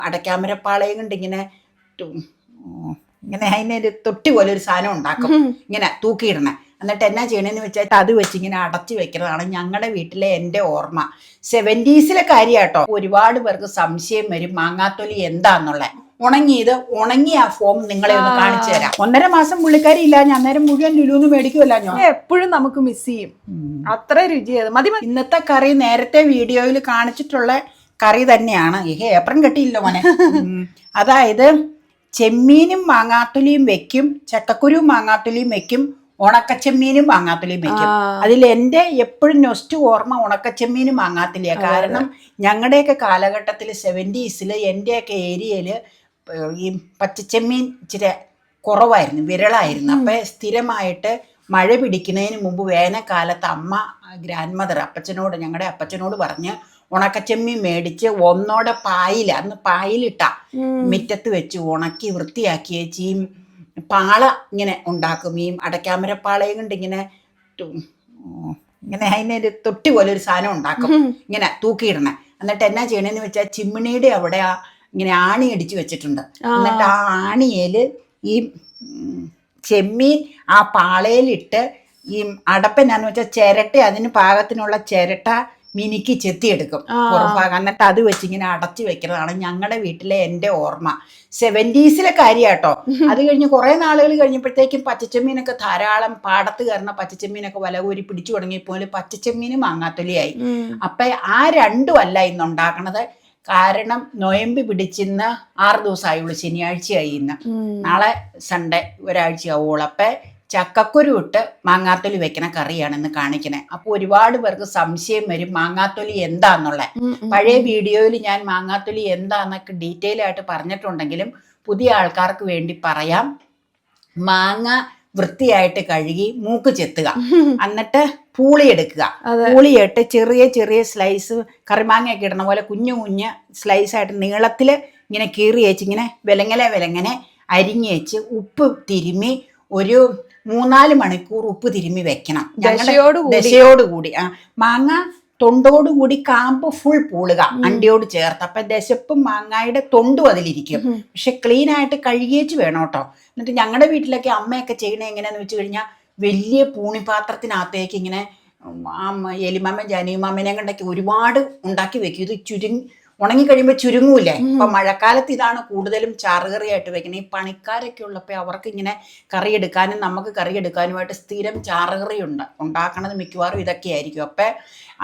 അടയ്ക്കാമരപ്പാളയും കൊണ്ട് ഇങ്ങനെ ഇങ്ങനെ അതിനൊരു തൊട്ടി പോലെ ഒരു സാധനം ഉണ്ടാക്കും, ഇങ്ങനെ തൂക്കിയിടണേ. എന്നിട്ട് എന്നാ ചെയ്യണമെന്ന് വെച്ചാൽ അത് വെച്ച് ഇങ്ങനെ അടച്ചു വെക്കുന്നതാണ് ഞങ്ങളുടെ വീട്ടിലെ എൻ്റെ ഓർമ്മ. 70s കാര്യാട്ടോ. ഒരുപാട് പേർക്ക് സംശയം വരും മാങ്ങാത്തൊലി എന്താന്നുള്ള. ഉണങ്ങിയ ആ ഫോം നിങ്ങളെ ഒന്ന് കാണിച്ചു തരാം. 1.5 മാസം പുള്ളിക്കാരി ഇല്ല, ഞാൻ അന്നേരം മുഴുവൻ ലുലുന്ന് മേടിക്കുമല്ല. ഞാൻ എപ്പോഴും നമുക്ക് മിസ് ചെയ്യും, അത്ര രുചിയത് മതി. ഇന്നത്തെ കറി നേരത്തെ വീഡിയോയിൽ കാണിച്ചിട്ടുള്ള കറി തന്നെയാണ്. ഏപ്രം കെട്ടിയില്ലോ മോനെ. അതായത് ചെമ്മീനും മാങ്ങാത്തൊലിയും വെക്കും, ചക്കക്കുരുവും മാങ്ങാത്തൊലിയും വെക്കും, ഉണക്കച്ചെമ്മീനും മാങ്ങാത്തൊലിയും വെക്കും. അതിൽ എൻ്റെ എപ്പോഴും നൊസ്റ്റ് ഓർമ്മ ഉണക്കച്ചെമ്മീനും മാങ്ങാത്തൊലിയാണ്. കാരണം ഞങ്ങളുടെയൊക്കെ കാലഘട്ടത്തിൽ 70s എൻ്റെയൊക്കെ ഏരിയയിൽ ഈ പച്ചച്ചെമ്മീൻ ഇച്ചിരി കുറവായിരുന്നു, വിരളായിരുന്നു. അപ്പം സ്ഥിരമായിട്ട് മഴ പിടിക്കുന്നതിന് മുമ്പ് വേനൽക്കാലത്ത് അമ്മ ഗ്രാൻഡ് മദർ ഞങ്ങളുടെ അപ്പച്ചനോട് പറഞ്ഞ് ഉണക്കച്ചെമ്മീൻ മേടിച്ച് ഒന്നോടെ അന്ന് പായിലിട്ട മുറ്റത്ത് വെച്ച് ഉണക്കി വൃത്തിയാക്കി വെച്ച് ഈ പാള ഇങ്ങനെ ഉണ്ടാക്കും. ഈ അടയ്ക്കാമരപ്പാളയും കൊണ്ട് ഇങ്ങനെ അതിനൊരു തൊട്ടി പോലെ ഒരു സാധനം ഉണ്ടാക്കും, ഇങ്ങനെ തൂക്കിയിടണേ. എന്നിട്ട് എന്നാ ചെയ്യണമെന്ന് വെച്ചാൽ ചിമ്മിണിയുടെ അവിടെ ഇങ്ങനെ ആണി അടിച്ച് വെച്ചിട്ടുണ്ട്. എന്നിട്ട് ആ ആണിയേല് ഈ ചെമ്മീൻ ആ പാളയിലിട്ട് ഈ അടപ്പനാന്ന് വെച്ചാൽ ചിരട്ട, അതിന് പാകത്തിനുള്ള ചിരട്ട മിനുക്കി ചെത്തിയെടുക്കും പുറംഭാഗം. എന്നിട്ട് അത് വെച്ച് ഇങ്ങനെ അടച്ചു വെക്കുന്നതാണ് ഞങ്ങളുടെ വീട്ടിലെ എൻ്റെ ഓർമ്മ. 70s കാര്യാട്ടോ. അത് കഴിഞ്ഞ് കുറെ നാളുകൾ കഴിഞ്ഞപ്പോഴത്തേക്കും പച്ചച്ചെമ്മീനൊക്കെ ധാരാളം പാടത്ത് കയറുന്ന പച്ചച്ചെമ്മീനൊക്കെ വല ഊരി പിടിച്ചു തുടങ്ങിയപ്പോൾ പച്ചച്ചെമ്മീനും മാങ്ങാത്തൊലിയായി. അപ്പൊ ആ രണ്ടും അല്ല ഇന്ന് ഉണ്ടാക്കണത്. കാരണം നൊയമ്പ് പിടിച്ചിന്ന് 6 ദിവസമായുള്ളൂ, ശനിയാഴ്ചയായി ഇന്ന്. നാളെ സൺഡേ ഒരാഴ്ചയാവുള്ളൂ. അപ്പൊ ചക്കക്കുരു ഇട്ട് മാങ്ങാത്തൊലി വെക്കണ കറിയാണ് ഇന്ന് കാണിക്കണേ. അപ്പൊ ഒരുപാട് പേർക്ക് സംശയം വരും മാങ്ങാത്തൊലി എന്താന്നുള്ള. പഴയ വീഡിയോയിൽ ഞാൻ മാങ്ങാത്തൊലി എന്താന്നൊക്കെ ഡീറ്റെയിൽ ആയിട്ട് പറഞ്ഞിട്ടുണ്ടെങ്കിലും പുതിയ ആൾക്കാർക്ക് വേണ്ടി പറയാം. മാങ്ങ വൃത്തിയായിട്ട് കഴുകി മൂക്ക് ചെത്തുക, എന്നിട്ട് പൂളി എടുക്കുക. പൂളിയിട്ട് ചെറിയ ചെറിയ സ്ലൈസ്, കറിമാങ്ങയൊക്കെ ഇടുന്ന പോലെ കുഞ്ഞു സ്ലൈസ് ആയിട്ട് നീളത്തിൽ ഇങ്ങനെ കീറി വെച്ച് ഇങ്ങനെ വിലങ്ങനെ അരിഞ്ഞ് വെച്ച് ഉപ്പ് തിരുമ്മി ഒരു 3-4 മണിക്കൂർ ഉപ്പ് തിരുമ്മി വെക്കണം. ദശയോടുകൂടി. മാങ്ങ തൊണ്ടോടുകൂടി കാമ്പ് ഫുൾ പൂളുക അണ്ടിയോട് ചേർത്ത്. അപ്പൊ ദശപ്പും മാങ്ങായുടെ തൊണ്ടും അതിലിരിക്കും. പക്ഷെ ക്ലീൻ ആയിട്ട് കഴുകിയേച്ച് വേണം കേട്ടോ. എന്നിട്ട് ഞങ്ങളുടെ വീട്ടിലൊക്കെ അമ്മയൊക്കെ ചെയ്യണേ എങ്ങനെയാന്ന് വെച്ച് കഴിഞ്ഞാൽ വലിയ പൂണിപാത്രത്തിനകത്തേക്ക് ഇങ്ങനെ എലിമാമൻ ജാനിമാമനെ കൊണ്ടൊക്കെ ഒരുപാട് ഉണ്ടാക്കി വെക്കും. ഇത് ഉണങ്ങിക്കഴിയുമ്പോൾ ചുരുങ്ങൂലേ. ഇപ്പൊ മഴക്കാലത്ത് ഇതാണ് കൂടുതലും ചാറുകറിയായിട്ട് വെക്കുന്നത്. ഈ പണിക്കാരൊക്കെ ഉള്ളപ്പോൾ അവർക്ക് ഇങ്ങനെ കറിയെടുക്കാനും നമുക്ക് കറിയെടുക്കാനുമായിട്ട് സ്ഥിരം ചാറുകറി ഉണ്ടാക്കണത് മിക്കവാറും ഇതൊക്കെ ആയിരിക്കും. അപ്പൊ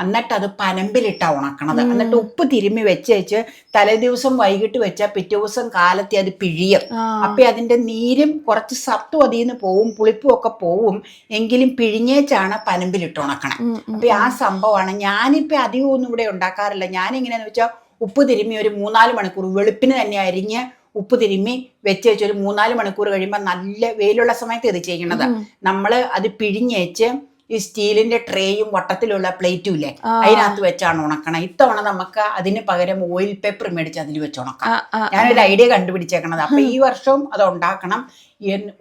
എന്നിട്ടത് പനമ്പിലിട്ടാ ഉണക്കണത്. എന്നിട്ട് ഉപ്പ് തിരുമ്മി വെച്ച് തലേദിവസം വൈകിട്ട് വെച്ചാൽ പിറ്റേ ദിവസം കാലത്തെ അത് പിഴിയും. അപ്പൊ അതിന്റെ നീരും കുറച്ച് സത്തും അതിൽ നിന്ന് പോവും, പുളിപ്പും ഒക്കെ പോവും. എങ്കിലും പിഴിഞ്ഞേച്ചാണ് പനമ്പിലിട്ട് ഉണക്കണം. അപ്പൊ ആ സംഭവമാണ്. ഞാനിപ്പോ അധികം ഒന്നും ഇവിടെ ഉണ്ടാക്കാറില്ല. ഞാനെങ്ങനെയാന്ന് വെച്ചാൽ ഉപ്പ് തിരുമ്മി ഒരു 3-4 മണിക്കൂർ വെളുപ്പിന് തന്നെ അരിഞ്ഞ് ഉപ്പ് തിരുമ്മി വെച്ച് ഒരു 3-4 മണിക്കൂർ കഴിയുമ്പോൾ നല്ല വെയിലുള്ള സമയത്ത് ഇത് ചെയ്യണത്. നമ്മള് അത് പിഴിഞ്ഞേച്ച് ഈ സ്റ്റീലിന്റെ ട്രേയും വട്ടത്തിലുള്ള പ്ലേറ്റും ഇല്ലേ, അതിനകത്ത് വെച്ചാണ് ഉണക്കണം. ഇത്തവണ നമുക്ക് അതിന് പകരം ഓയിൽ പേപ്പർ മേടിച്ച് അതിൽ വെച്ച് ഉണക്കാം. ഞാനൊരു ഐഡിയ കണ്ടുപിടിച്ചേക്കണത്. അപ്പൊ ഈ വർഷവും അത് ഉണ്ടാക്കണം.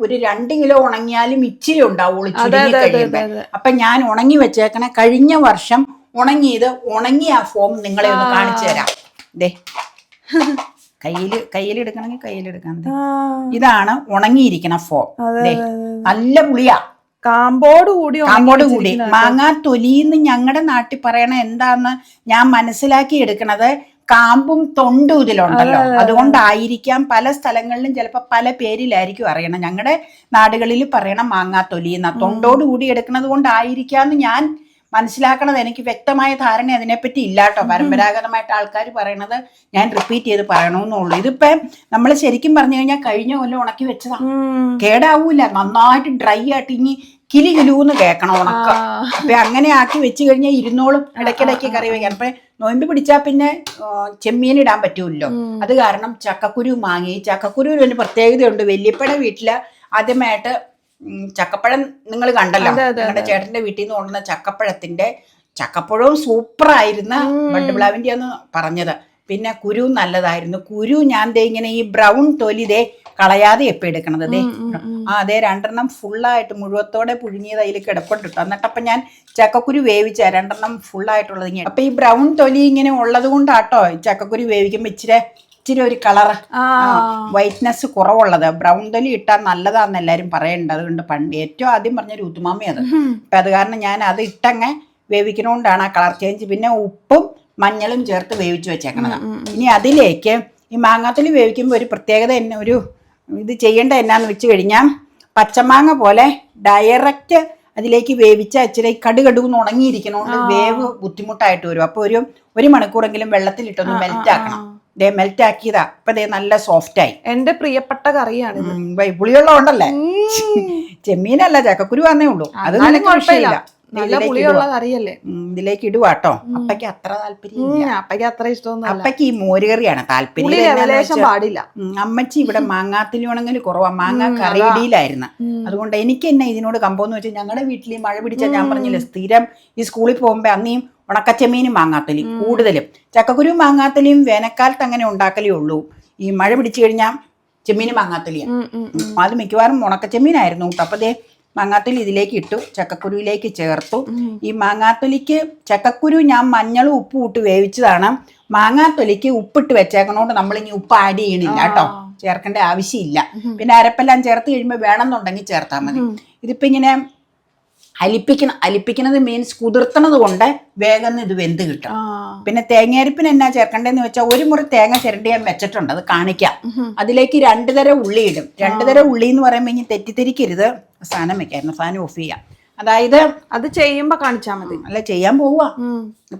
ഒരു 2 കിലോ ഉണങ്ങിയാലും ഇച്ചിരി ഉണ്ടാവുള്ളൂ ചുരുങ്ങി കഴിയുമ്പോ. അപ്പൊ ഞാൻ ഉണങ്ങി വെച്ചേക്കണേ. കഴിഞ്ഞ വർഷം ഉണങ്ങിയ ആ ഫോം നിങ്ങളെ ഒന്ന് കാണിച്ചു തരാം. ദേ കയ്യിലെടുക്കണമെങ്കിൽ കയ്യിലെടുക്കാം. ഇതാണ് ഉണങ്ങിയിരിക്കണ ഫോം. നല്ല പുളിയാ, കാമ്പോട് കൂടി. മാങ്ങാ തൊലിന്ന് ഞങ്ങളുടെ നാട്ടിൽ പറയണ എന്താന്ന് ഞാൻ മനസ്സിലാക്കി എടുക്കണത്, കാമ്പും തൊണ്ടും ഇതിലുണ്ടല്ലോ, അതുകൊണ്ടായിരിക്കാം പല സ്ഥലങ്ങളിലും ചിലപ്പോൾ പല പേരിലായിരിക്കും അറിയണം. ഞങ്ങളുടെ നാടുകളിൽ പറയണം മാങ്ങാത്തൊലി എന്നാ. തൊണ്ടോട് കൂടി എടുക്കുന്നത് കൊണ്ടായിരിക്കാന്ന് ഞാൻ മനസ്സിലാക്കണത്. എനിക്ക് വ്യക്തമായ ധാരണ അതിനെപ്പറ്റി ഇല്ലാട്ടോ. പരമ്പരാഗതമായിട്ട് ആൾക്കാർ പറയണത് ഞാൻ റിപ്പീറ്റ് ചെയ്ത് പറയണമെന്നുള്ളൂ. ഇതിപ്പം നമ്മൾ ശരിക്കും പറഞ്ഞു കഴിഞ്ഞാൽ കഴിഞ്ഞ കൊല്ലം ഉണക്കി വെച്ചതാ, കേടാവൂല. നന്നായിട്ട് ഡ്രൈ ആയിട്ട് ഇനി കിലുന്ന് കേൾക്കണം ഉണക്ക. അപ്പൊ അങ്ങനെ ആക്കി വെച്ച് കഴിഞ്ഞാൽ ഇരുന്നോളും. ഇടയ്ക്കിടയ്ക്ക് കറി വയ്ക്കാൻ. അപ്പൊ നൊയമ്പ് പിടിച്ചാൽ പിന്നെ ചെമ്മീൻ ഇടാൻ പറ്റൂല്ലോ. അത് കാരണം ചക്കക്കുരു വാങ്ങി. ചക്കക്കുരുവിന് ഒരു പ്രത്യേകതയുണ്ട്. വല്യപ്പയുടെ വീട്ടില് ആദ്യമായിട്ട് ചക്കപ്പഴം നിങ്ങൾ കണ്ടല്ലോ, ഞങ്ങളുടെ ചേട്ടന്റെ വീട്ടിൽ നിന്ന് കൊണ്ടുവന്ന ചക്കപ്പഴവും സൂപ്പറായിരുന്നു. ബഡ് പ്ലാവിന്റെ ആണ് പറഞ്ഞത്. പിന്നെ കുരു നല്ലതായിരുന്നു. കുരു ഞാൻ ഇങ്ങനെ ഈ ബ്രൗൺ തൊലി കളയാതെ എപ്പോൾ എടുക്കണത്. അതേ 2 ഫുള്ളായിട്ട് മുഴുവത്തോടെ പുഴുങ്ങിയത് അതിൽ കിടപ്പുണ്ട്. എന്നിട്ടപ്പം ഞാൻ ചക്കക്കുരു വേവിച്ച 2 ഫുള്ളായിട്ടുള്ളത് ഇങ്ങനെ. അപ്പം ഈ ബ്രൗൺ തൊലി ഇങ്ങനെ ഉള്ളത് കൊണ്ടാട്ടോ ചക്കക്കുരു വേവിക്കുമ്പോൾ ഇച്ചിരി ഇച്ചിരി ഒരു കളറ് വൈറ്റ്നെസ് കുറവുള്ളത്. ബ്രൗൺ തൊലി ഇട്ടാൽ നല്ലതാണെന്ന് എല്ലാവരും പറയുന്നുണ്ട്. അതുകൊണ്ട് പണ്ട് ഏറ്റവും ആദ്യം പറഞ്ഞ രുത്തുമാമി അത്. അപ്പം അത് കാരണം ഞാൻ അത് ഇട്ടങ്ങ് വേവിക്കണോണ്ടാണ് ആ കളർ ചേഞ്ച്. പിന്നെ ഉപ്പും മഞ്ഞളും ചേർത്ത് വേവിച്ച് വെച്ചേക്കണത്. ഇനി അതിലേക്ക് ഈ മാങ്ങാത്തൊലി വേവിക്കുമ്പോൾ ഒരു പ്രത്യേകത തന്നെ ഒരു ഇത് ചെയ്യേണ്ട എന്നാന്ന് വെച്ച് കഴിഞ്ഞാൽ പച്ചമാങ്ങ പോലെ ഡയറക്റ്റ് അതിലേക്ക് വേവിച്ച ഇച്ചിരി കടുകടുന്ന് ഉണങ്ങിയിരിക്കണോണ്ട് വേവ് ബുദ്ധിമുട്ടായിട്ട് വരും. അപ്പോൾ ഒരു മണിക്കൂറെങ്കിലും വെള്ളത്തിലിട്ടൊന്ന് മെൽറ്റ് ആക്കണം. ദേ മെൽറ്റ് ആക്കിയതാ. അപ്പൊ ദേ നല്ല സോഫ്റ്റ് ആയി. എന്റെ പ്രിയപ്പെട്ട കറിയാണ്. പുളിയുള്ളതുകൊണ്ടല്ലേ. ചെമ്മീനല്ല, ചക്കക്കുരു വന്നേ ഉള്ളൂ. അത് കുഴപ്പമില്ല. നല്ല പുളിയുള്ള കറിയല്ലേ. ഇതിലേക്ക് ഇടുവാട്ടോ. അപ്പയ്ക്ക് അത്ര താല്പര്യം. അപ്പയ്ക്ക് അത്ര ഇഷ്ടമൊന്നും. അപ്പയ്ക്ക് ഈ മോരുകറിയാണ് താല്പര്യം. പാടില്ല. അമ്മച്ചി ഇവിടെ മാങ്ങാത്തിലി ഉണങ്ങൽ കുറവാ. മാങ്ങ കറിയിടിയിലായിരുന്നു. അതുകൊണ്ട് എനിക്ക് തന്നെ ഇതിനോട് കമ്പോന്ന് വെച്ചാൽ ഞങ്ങളുടെ വീട്ടിൽ ഈ മഴ പിടിച്ചാൽ ഞാൻ പറഞ്ഞില്ലേ സ്ഥിരം ഈ സ്കൂളിൽ പോകുമ്പോ അന്നേയും ഉണക്കച്ചെമ്മീനും മാങ്ങാത്തലി കൂടുതലും. ചക്കക്കുരു മാങ്ങാത്തലിയും വേനൽക്കാലത്ത് അങ്ങനെ ഉണ്ടാക്കലേ ഉള്ളൂ. ഈ മഴ പിടിച്ചു കഴിഞ്ഞാൽ ചെമ്മീനും മാങ്ങാത്തലിയാണ്. അത് മിക്കവാറും ഉണക്കച്ചെമ്മീനായിരുന്നു കേട്ടോ. അപ്പൊ ദേ മാങ്ങാത്തൊലി ഇതിലേക്ക് ഇട്ടു, ചക്കക്കുരുവിലേക്ക് ചേർത്തു. ഈ മാങ്ങാത്തൊലിക്ക് ചക്കക്കുരു ഞാൻ മഞ്ഞളും ഉപ്പും ഇട്ട് വേവിച്ചതാണ്. മാങ്ങാത്തൊലിക്ക് ഉപ്പിട്ട് വെച്ചേക്കണോണ്ട് നമ്മളിനി ഉപ്പ് ആഡ് ചെയ്യണില്ല കേട്ടോ, ചേർക്കേണ്ട ആവശ്യമില്ല. പിന്നെ അരപ്പെല്ലാം ചേർത്ത് കഴിയുമ്പോൾ വേണമെന്നുണ്ടെങ്കിൽ ചേർത്താൽ മതി. ഇതിപ്പോൾ ഇങ്ങനെ അലിപ്പിക്കുന്നത് മീൻസ് കുതിർത്തണത് കൊണ്ട് വേഗം ഇത് വെന്ത് കിട്ടും. പിന്നെ തേങ്ങയരിപ്പിന് എന്നാ ചേർക്കണ്ടേന്ന് വെച്ചാൽ ഒരു മുറി തേങ്ങ ചിരണ്ടി ഞാൻ വെച്ചിട്ടുണ്ട്, അത് കാണിക്കാം. അതിലേക്ക് 2 തരം ഉള്ളി ഇടും. 2 തരം ഉള്ളി എന്ന് പറയുമ്പോൾ ഇനി തെറ്റിദ്ധരിക്കരുത്. സാധനം വെക്കായിരുന്നു, സാധനം ഓഫ് ചെയ്യാം. അതായത് അത് ചെയ്യുമ്പോ കാണിച്ചാൽ മതി. അല്ല ചെയ്യാൻ പോവാ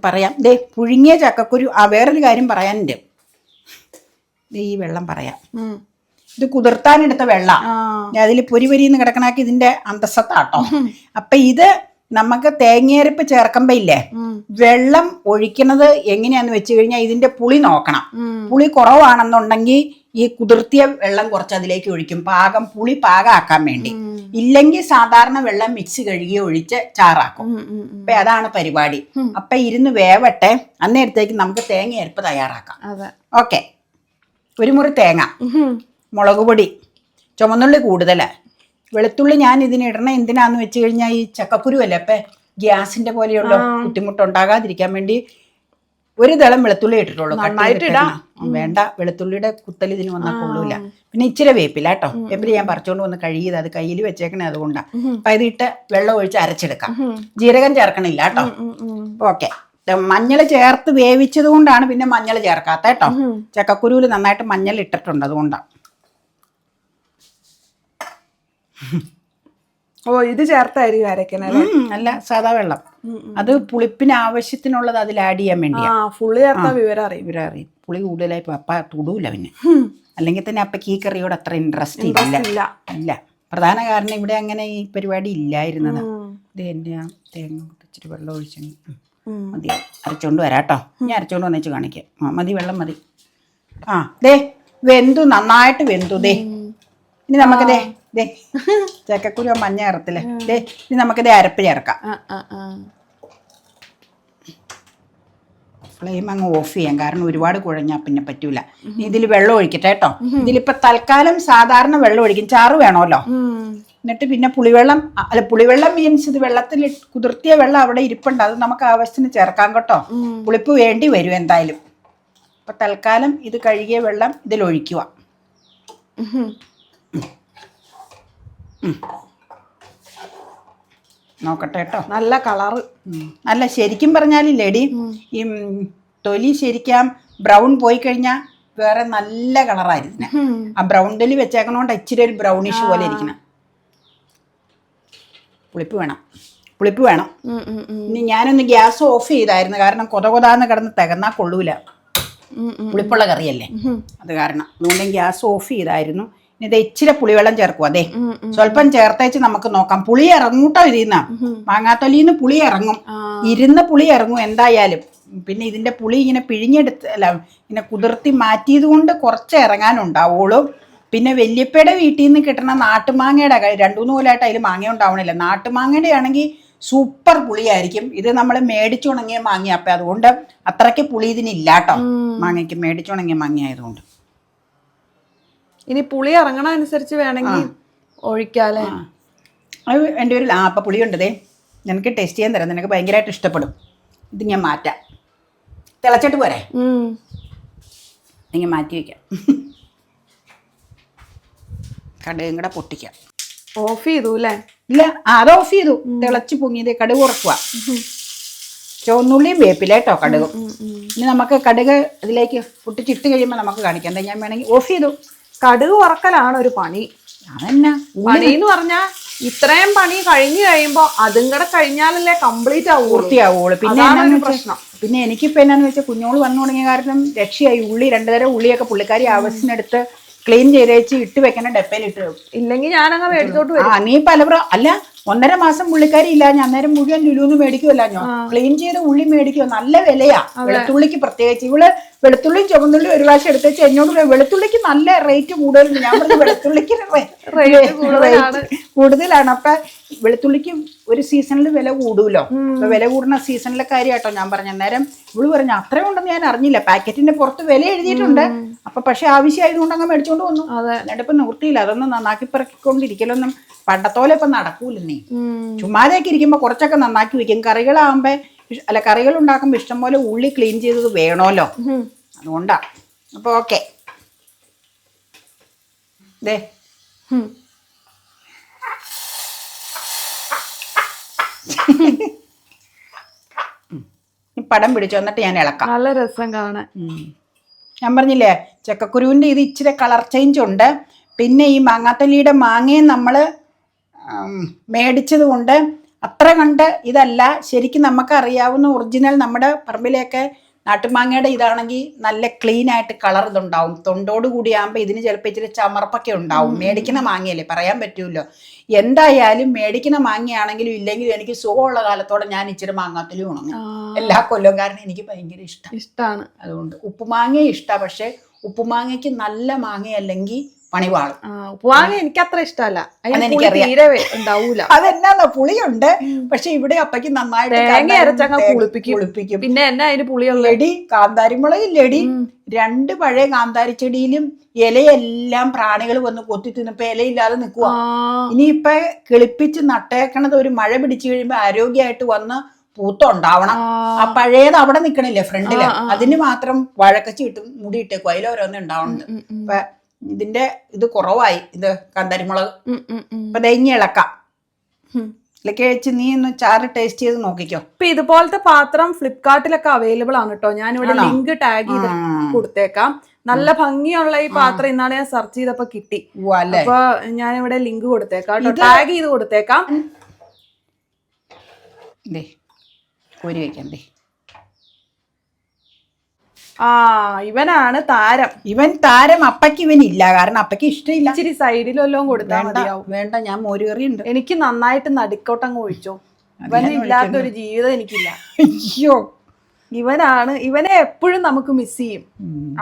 പറയാം. ദേ പുഴുങ്ങിയ ചക്കക്കുരു. വേറൊരു കാര്യം പറയാനുണ്ട്. ഈ വെള്ളം പറയാം. ഇത് കുതിർത്താനെടുത്ത വെള്ളം അതിൽ പൊരിന്ന് കിടക്കണാക്കി ഇതിന്റെ അന്തസ്സത്താട്ടോ. അപ്പൊ ഇത് നമുക്ക് തേങ്ങയരപ്പ് ചേർക്കുമ്പോ ഇല്ലേ, വെള്ളം ഒഴിക്കുന്നത് എങ്ങനെയാന്ന് വെച്ച് കഴിഞ്ഞാൽ ഇതിന്റെ പുളി നോക്കണം. പുളി കുറവാണെന്നുണ്ടെങ്കിൽ ഈ കുതിർത്തിയ വെള്ളം കുറച്ച് അതിലേക്ക് ഒഴിക്കും, പുളി പാകമാക്കാൻ വേണ്ടി. ഇല്ലെങ്കിൽ സാധാരണ വെള്ളം മിക്സ് കഴുകി ഒഴിച്ച് ചാറാക്കും. അപ്പൊ അതാണ് പരിപാടി. അപ്പൊ ഇരുന്ന് വേവട്ടെ, അന്നേരത്തേക്ക് നമുക്ക് തേങ്ങയരപ്പ് തയ്യാറാക്കാം. ഓക്കെ. ഒരു മുറി തേങ്ങ, മുളക് പൊടി, ചുമന്നുള്ളി കൂടുതല്, വെളുത്തുള്ളി ഞാൻ ഇതിനിടണ എന്തിനാന്ന് വെച്ച് കഴിഞ്ഞാൽ ഈ ചക്കക്കുരു അല്ലേ, അപ്പൊ ഗ്യാസിന്റെ പോലെയുള്ള ബുദ്ധിമുട്ടുണ്ടാകാതിരിക്കാൻ വേണ്ടി ഒരു ദളം വെളുത്തുള്ളി ഇട്ടിട്ടുള്ളൂ. വേണ്ട, വെളുത്തുള്ളിയുടെ കുത്തൽ ഇതിന് വന്നാൽ കൊള്ളൂല. പിന്നെ ഇച്ചിരി വേപ്പില കേട്ടോ. വേപ്പില ഞാൻ പറിച്ചോണ്ട് വന്ന് കഴുകിയത്, അത് കയ്യിൽ വെച്ചേക്കണേ, അതുകൊണ്ടാണ്. അപ്പൊ ഇതിട്ട് വെള്ളം ഒഴിച്ച് അരച്ചെടുക്കാം. ജീരകം ചേർക്കണില്ല കേട്ടോ. ഓക്കെ. മഞ്ഞൾ ചേർത്ത് വേവിച്ചത് കൊണ്ടാണ് പിന്നെ മഞ്ഞൾ ചേർക്കാത്ത കേട്ടോ. ചക്കക്കുരുവിൽ നന്നായിട്ട് മഞ്ഞൾ ഇട്ടിട്ടുണ്ട്, അതുകൊണ്ടാണ്. ഇത് ചേർത്തായിരിക്കും അരക്കണേ? അല്ല, സാധാ വെള്ളം. അത് പുളിപ്പിന് ആവശ്യത്തിനുള്ളത് അതിൽ ആഡ് ചെയ്യാൻ വേണ്ടിയാ. പുളി ചേർത്താ വിവരം അറിയും. പുളി കൂടുതലായി അപ്പ തൊടൂല പിന്നെ. അല്ലെങ്കിൽ തന്നെ അപ്പക്ക് ഈ കറിയോട് അത്ര ഇൻട്രസ്റ്റ് ഇല്ല. പ്രധാന കാരണം ഇവിടെ അങ്ങനെ ഈ പരിപാടി ഇല്ലായിരുന്നത്. ഇത് എൻ്റെ തേങ്ങ ഇച്ചിരി വെള്ളം ഒഴിച്ചു മതി. അരച്ചോണ്ട് വരാട്ടോ. ഞാൻ അരച്ചോണ്ട് വന്നേച്ച് കാണിക്കാം. മതി, വെള്ളം മതി. ദേ വെന്തു, നന്നായിട്ട് വെന്തു. ദേ ഇനി നമുക്ക് ദേ ചക്കക്കുരു മഞ്ഞ ഇറത്തില്ലേ, ദേ ഇനി നമുക്കിത് അരപ്പ് ചേർക്കാം. ഫ്ലെയിം അങ്ങ് ഓഫ് ചെയ്യാം, കാരണം ഒരുപാട് കുഴഞ്ഞാൽ പിന്നെ പറ്റൂല. ഇതിൽ വെള്ളം ഒഴിക്കട്ടെ കേട്ടോ. ഇതിലിപ്പോ തൽക്കാലം സാധാരണ വെള്ളം ഒഴിക്കും, ചാറ് വേണമല്ലോ. എന്നിട്ട് പിന്നെ പുളിവെള്ളം മീൻസ് ഇത് വെള്ളത്തിൽ കുതിർത്തിയ വെള്ളം അവിടെ ഇരിപ്പുണ്ട്, അത് നമുക്ക് ആവശ്യത്തിന് ചേർക്കാം കേട്ടോ. പുളിപ്പ് വേണ്ടി വരും എന്തായാലും. അപ്പൊ തൽക്കാലം ഇത് കഴുകിയ വെള്ളം ഇതിൽ ഒഴിക്കുക. നോക്കട്ടെ കേട്ടോ. നല്ല കളറ്. നല്ല ശരിക്കും പറഞ്ഞാലില്ലേടി, ഈ തൊലി ശരിക്കാം ബ്രൗൺ പോയി കഴിഞ്ഞാൽ വേറെ നല്ല കളറായിരുന്നു. ആ ബ്രൗൺ തൊലി വെച്ചേക്കണോണ്ട് ഇച്ചിരി ഒരു ബ്രൗണിഷ് പോലെ ഇരിക്കണം. പുളിപ്പ് വേണം. ഇനി ഞാനൊന്ന് ഗ്യാസ് ഓഫ് ചെയ്തായിരുന്നു, കാരണം കൊതാന്ന് കിടന്ന് തികന്നാ കൊള്ളൂല. പുളിപ്പുള്ള കറിയല്ലേ, അത് കാരണം. അതുകൊണ്ട് ഗ്യാസ് ഓഫ് ചെയ്തായിരുന്നു. ഇത് ഇച്ചിരി പുളിവെള്ളം ചേർക്കും. അതെ, സ്വല്പം ചേർത്തേച്ച് നമുക്ക് നോക്കാം. പുളി ഇറങ്ങൂട്ടോ ഇതിന്ന്. മാങ്ങാത്തൊലിന്ന് പുളി ഇറങ്ങും, ഇരുന്ന പുളി ഇറങ്ങും എന്തായാലും. പിന്നെ ഇതിന്റെ പുളി ഇങ്ങനെ ഇങ്ങനെ കുതിർത്തി മാറ്റിയത് കൊണ്ട് കുറച്ച് ഇറങ്ങാനുണ്ടാവുള്ളൂ. പിന്നെ വല്യപ്പയുടെ വീട്ടിൽ നിന്ന് കിട്ടുന്ന നാട്ടുമാങ്ങയുടെ 2-3 കൊല്ലമായിട്ട് അതിൽ മാങ്ങ ഉണ്ടാവണില്ല. നാട്ടുമാങ്ങയുടെ ആണെങ്കിൽ സൂപ്പർ പുളിയായിരിക്കും. ഇത് നമ്മൾ മേടിച്ചുണങ്ങിയ മാങ്ങ, അപ്പം അതുകൊണ്ട് അത്രയ്ക്ക് പുളി ഇതിനില്ല കേട്ടോ. മാങ്ങയ്ക്ക് മേടിച്ചുണങ്ങിയ മാങ്ങ ആയതുകൊണ്ട്. ഇനി പുളി ഇറങ്ങണ അനുസരിച്ച് വേണമെങ്കിൽ ഒഴിക്കാല്ലേ. അത് എൻ്റെ ഒരു അപ്പം പുളിയുണ്ടതേ, നിനക്ക് ടേസ്റ്റ് ചെയ്യാൻ തരാം, നിനക്ക് ഭയങ്കരമായിട്ട് ഇഷ്ടപ്പെടും. ഇത് ഞാൻ മാറ്റാം. തിളച്ചിട്ട് പോരെ. ഇങ്ങനെ മാറ്റി വയ്ക്കാം. കടുകും കൂടെ പൊട്ടിക്കാം. ഓഫ് ചെയ്തു അല്ലേ? ഇല്ല, അത് ഓഫ് ചെയ്തു. തിളച്ച് പൊങ്ങിയത് കടുക് ഉറക്കുക. ചുവന്നുള്ളിയും വേപ്പില കേട്ടോ കടുകും. ഇനി നമുക്ക് കടുക് ഇതിലേക്ക് പൊട്ടിച്ചിട്ട് കഴിയുമ്പോൾ നമുക്ക് കാണിക്കാം. എന്താ ഞാൻ വേണമെങ്കിൽ ഓഫ് ചെയ്തു. കടുക് വറക്കലാണ് ഒരു പണി. അതെന്നാ പണി എന്ന് പറഞ്ഞാൽ ഇത്രയും പണി കഴിഞ്ഞു കഴിയുമ്പോ അതും കൂടെ കഴിഞ്ഞാലല്ലേ കംപ്ലീറ്റ് ആവുള്ളൂ, പൂർത്തിയാവുള്ളൂ. പിന്നെ അതാണ് പ്രശ്നം. പിന്നെ എനിക്കിപ്പോൾ എന്നാന്ന് വെച്ചാൽ കുഞ്ഞോള് വന്നു തുടങ്ങിയ കാരണം രക്ഷയായി. ഉള്ളി 2 തരം ഉള്ളിയൊക്കെ പുള്ളിക്കാരി ആവശ്യത്തിനെടുത്ത് ക്ലീൻ ചെയ്ത് വെച്ച് ഇട്ട് വെക്കണ ഡപ്പയിൽ ഇട്ട് വെക്കും. ഇല്ലെങ്കിൽ ഞാനങ്ങ് മേടിച്ചോട്ട് വരും. നീ അല്ല 1.5 മാസം പുള്ളിക്കാരി ഇല്ല. ഞാൻ അന്നേരം മുഴുവൻ ലുലുന്ന് മേടിക്കുമല്ല. ഞാൻ ക്ലീൻ ചെയ്ത ഉള്ളി മേടിക്കുമോ, നല്ല വിലയാ വെളുത്തുള്ളിക്ക് പ്രത്യേകിച്ച്. ഇവള് വെളുത്തുള്ളിയും ചുവന്നുള്ളിയും ഒരു പ്രാവശ്യം എടുത്ത് വെച്ച് എന്നോട് വെളുത്തുള്ളിക്ക് നല്ല റേറ്റ് കൂടുതലുണ്ട്. ഞാൻ പറഞ്ഞു വെളുത്തുള്ളിക്ക് കൂടുതലാണ്. അപ്പൊ വെളുത്തുള്ളിക്ക് ഒരു സീസണിൽ വില കൂടുമല്ലോ. അപ്പൊ വില കൂടുന്ന സീസണിലെ കാര്യമാട്ടോ ഞാൻ പറഞ്ഞു. അന്നേരം ഇവള് പറഞ്ഞു അത്രയും ഉണ്ടെന്ന് ഞാൻ അറിഞ്ഞില്ല. പാക്കറ്റിന്റെ പുറത്ത് വില എഴുതിയിട്ടുണ്ട്. അപ്പൊ പക്ഷെ ആവശ്യമായതുകൊണ്ട് അങ്ങ് മേടിച്ചോണ്ട് വന്നു. അല്ലാണ്ട് ഇപ്പൊ നിവൃത്തിയില്ല. അതൊന്നും നന്നാക്കി പിറക്കിക്കൊണ്ടിരിക്കലൊന്നും പണ്ടത്തോലെ ഇപ്പൊ നടക്കൂലെന്നേ. ചുമ്മാതേക്ക് ഇരിക്കുമ്പോ കുറച്ചൊക്കെ നന്നാക്കി വെക്കും. കറികളാകുമ്പോ കറികൾ ഉണ്ടാക്കുമ്പോ ഇഷ്ടംപോലെ ഉള്ളി ക്ലീൻ ചെയ്തത് വേണമല്ലോ. അതുകൊണ്ടാ. അപ്പൊ ഓക്കെ. ദേ പടം പിടിച്ചു എന്നിട്ട് ഞാൻ ഇളക്കാം. നല്ല രസം കാണാൻ. ഞാൻ പറഞ്ഞില്ലേ ചക്കക്കുരുവിൻ്റെ ഇത് ഇച്ചിരി കളർ ചേഞ്ച് ഉണ്ട്. പിന്നെ ഈ മാങ്ങാത്തല്ലിയുടെ മാങ്ങയും നമ്മൾ മേടിച്ചത് കൊണ്ട് അത്ര കണ്ട് ഇതല്ല. ശരിക്കും നമുക്കറിയാവുന്ന ഒറിജിനൽ നമ്മുടെ പറമ്പിലെയൊക്കെ നാട്ടുമാങ്ങയുടെ ഇതാണെങ്കിൽ നല്ല ക്ലീൻ ആയിട്ട് കളർ ഇതുണ്ടാവും. തൊണ്ടോട് കൂടി ആകുമ്പോൾ ഇതിന് ചിലപ്പോൾ ഇച്ചിരി ചമർപ്പൊക്കെ ഉണ്ടാവും. മേടിക്കുന്ന മാങ്ങയല്ലേ, പറയാൻ പറ്റുമല്ലോ. എന്തായാലും മേടിക്കുന്ന മാങ്ങയാണെങ്കിലും ഇല്ലെങ്കിലും എനിക്ക് സുഖമുള്ള കാലത്തോടെ ഞാൻ ഇച്ചിരി മാങ്ങാത്തലി ഉണങ്ങും എല്ലാ കൊല്ലവും. കാരണം എനിക്ക് ഭയങ്കര ഇഷ്ടമാണ്. അതുകൊണ്ട് ഉപ്പുമാങ്ങയും ഇഷ്ടമാണ്. പക്ഷെ ഉപ്പുമാങ്ങയ്ക്ക് നല്ല മാങ്ങയല്ലെങ്കിൽ പണിവാളും. ഉപ്പുമാങ്ങ എനിക്ക് അത്ര ഇഷ്ടമല്ല. ഉണ്ടാവൂല. അതെന്നാ പുളിയുണ്ട്. പക്ഷെ ഇവിടെ അപ്പയ്ക്ക് നന്നായിട്ട് കുളിപ്പിക്കും. പിന്നെ എന്നാ അതിന് പുളിയുള്ള ലടി കാന്താരിമുളകില്ലടി. 2 പഴയ കാന്താരി ചെടിയിലും ഇലയെല്ലാം പ്രാണികൾ വന്ന് കൊത്തി തിന്നപ്പോ ഇലയില്ലാതെ നിൽക്കുക. ഇനിയിപ്പൊ കിളിപ്പിച്ച് നട്ടേക്കണത് ഒരു മഴ പിടിച്ചു കഴിയുമ്പോ ആരോഗ്യമായിട്ട് വന്ന് പൂത്തുണ്ടാവണം. ആ പഴയത് അവിടെ നിക്കണില്ലേ ഫ്രണ്ടില്, അതിന് മാത്രം വഴക്കച്ച് ഇട്ടും മുടി ഇട്ടേക്കും. അതിലോരോന്നും ഉണ്ടാവുന്നുണ്ട്. അപ്പൊ ഇതിന്റെ ഇത് കുറവായി. ഇത് കാന്താരിമുളക് അപ്പൊ ദൈങ്ങി ഇളക്കാം. ഇലക്കി വെച്ച് നീ ഒന്ന് ചാറ് ടേസ്റ്റ് ചെയ്ത് നോക്കിക്കോ. ഇപ്പൊ ഇതുപോലത്തെ പാത്രം ഫ്ലിപ്കാർട്ടിലൊക്കെ അവൈലബിൾ ആണ് കേട്ടോ. ഞാനിവിടെ ലിങ്ക് ടാഗ് ചെയ്ത് കൊടുത്തേക്കാം. നല്ല ഭംഗിയുള്ള ഈ പാത്രം ഇന്നാണ് ഞാൻ സെർച്ച് ചെയ്തപ്പോ കിട്ടി. അപ്പൊ ഞാനിവിടെ ലിങ്ക് കൊടുത്തേക്കാം കേട്ടോ, ടാഗ് ചെയ്ത് കൊടുത്തേക്കാം. കോരി വെക്കണ്ടേ. ഇവനാണ് താരം. ഇവൻ താരം. അപ്പയ്ക്ക് ഇവനില്ല, കാരണം അപ്പയ്ക്ക് ഇഷ്ടമില്ല. ഇച്ചിരി സൈഡിലെല്ലാം കൊടുത്താൽ മതിയാവും. വേണ്ട, ഞാൻ മോരുകറി ഉണ്ട്. എനിക്ക് നന്നായിട്ട് നടുക്കോട്ടങ്ങ് ഒഴിച്ചോ. ഇവനില്ലാത്തൊരു ജീവിതം എനിക്കില്ല. അയ്യോ, ഇവനെ എപ്പോഴും നമുക്ക് മിസ് ചെയ്യും.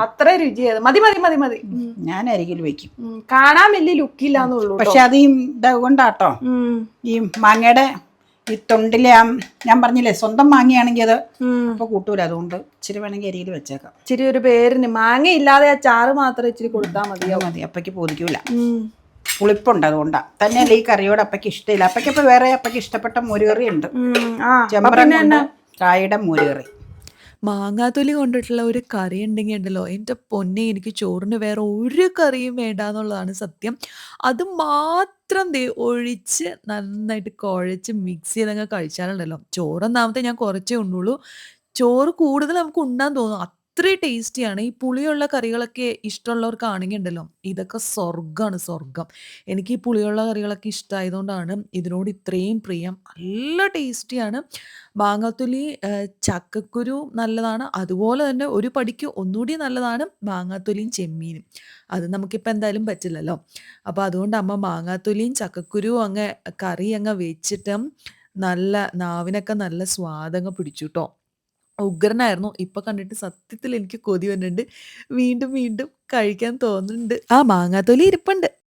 അത്ര രുചിയത്. മതി മതി മതി മതി. ഞാൻ അരികിൽ വെക്കും. കാണാൻ വലിയ ലുക്കില്ലാന്നുള്ളൂ. പക്ഷെ അത് ഇതുകൊണ്ടാട്ടോ ഈ മാങ്ങയുടെ ഈ തൊണ്ടിലെ ഞാൻ പറഞ്ഞില്ലേ സ്വന്തം മാങ്ങയാണെങ്കിൽ അത് ഇപ്പൊ കൂട്ടൂല. അതുകൊണ്ട് ഇച്ചിരി വേണമെങ്കിൽ അരിയിൽ വെച്ചേക്കാം. ഇച്ചിരി ഒരു പേരിന് മാങ്ങ ഇല്ലാതെ ആ ചാറ് മാത്രം ഇച്ചിരി കൊടുത്താൽ മതി. അപ്പയ്ക്ക് പൊതിക്കൂല, പുളിപ്പുണ്ട്. അതുകൊണ്ടാ തന്നെയല്ല ഈ കറിയോട് അപ്പയ്ക്ക് ഇഷ്ടമില്ല. അപ്പയ്ക്കപ്പൊ വേറെ അപ്പയ്ക്ക് ഇഷ്ടപ്പെട്ട മോരുകറി ഉണ്ട്. ചെമ്പറ കായുടെ മോരുകറി. മാങ്ങാത്തൊലി കൊണ്ടിട്ടുള്ള ഒരു കറി ഉണ്ടെങ്കിൽ ഉണ്ടല്ലോ എൻ്റെ പൊന്നെ, എനിക്ക് ചോറിന് വേറെ ഒരു കറിയും വേണ്ട എന്നുള്ളതാണ് സത്യം. അത് മാത്രം ഒഴിച്ച് നന്നായിട്ട് കുഴച്ച് മിക്സ് ചെയ്തങ്ങ് കഴിച്ചാലുണ്ടല്ലോ, ചോറൊന്നാമത്തെ ഞാൻ കുറച്ചേ ഉണ്ണുള്ളൂ. ചോറ് കൂടുതൽ നമുക്ക് ഉണ്ണാൻ തോന്നും. അത്രയും ടേസ്റ്റിയാണ്. ഈ പുളിയുള്ള കറികളൊക്കെ ഇഷ്ടമുള്ളവർക്കാണെങ്കിൽ ഉണ്ടല്ലോ ഇതൊക്കെ സ്വർഗ്ഗമാണ്, സ്വർഗ്ഗം. എനിക്ക് ഈ പുളിയുള്ള കറികളൊക്കെ ഇഷ്ടമായതുകൊണ്ടാണ് ഇതിനോട് ഇത്രയും പ്രിയം. നല്ല ടേസ്റ്റിയാണ്. മാങ്ങാത്തൊലി, ചക്കക്കുരു നല്ലതാണ്. അതുപോലെ തന്നെ ഒരു പടിക്ക് ഒന്നുകൂടി നല്ലതാണ് മാങ്ങാത്തൊലിയും ചെമ്മീനും. അത് നമുക്കിപ്പോൾ എന്തായാലും പറ്റില്ലല്ലോ. അപ്പോൾ അതുകൊണ്ട് അമ്മ മാങ്ങാത്തൊലിയും ചക്കക്കുരുവും അങ്ങ് കറി അങ്ങ് വെച്ചിട്ടും നല്ല നാവിനൊക്കെ നല്ല സ്വാദങ്ങ് പിടിച്ചു കേട്ടോ. ഉഗ്രനായിരുന്നു. ഇപ്പൊ കണ്ടിട്ട് സത്യത്തിൽ എനിക്ക് കൊതി വരുന്നുണ്ട്. വീണ്ടും വീണ്ടും കഴിക്കാൻ തോന്നുന്നുണ്ട്. മാങ്ങാത്തൊലി ഇരിപ്പുണ്ട്.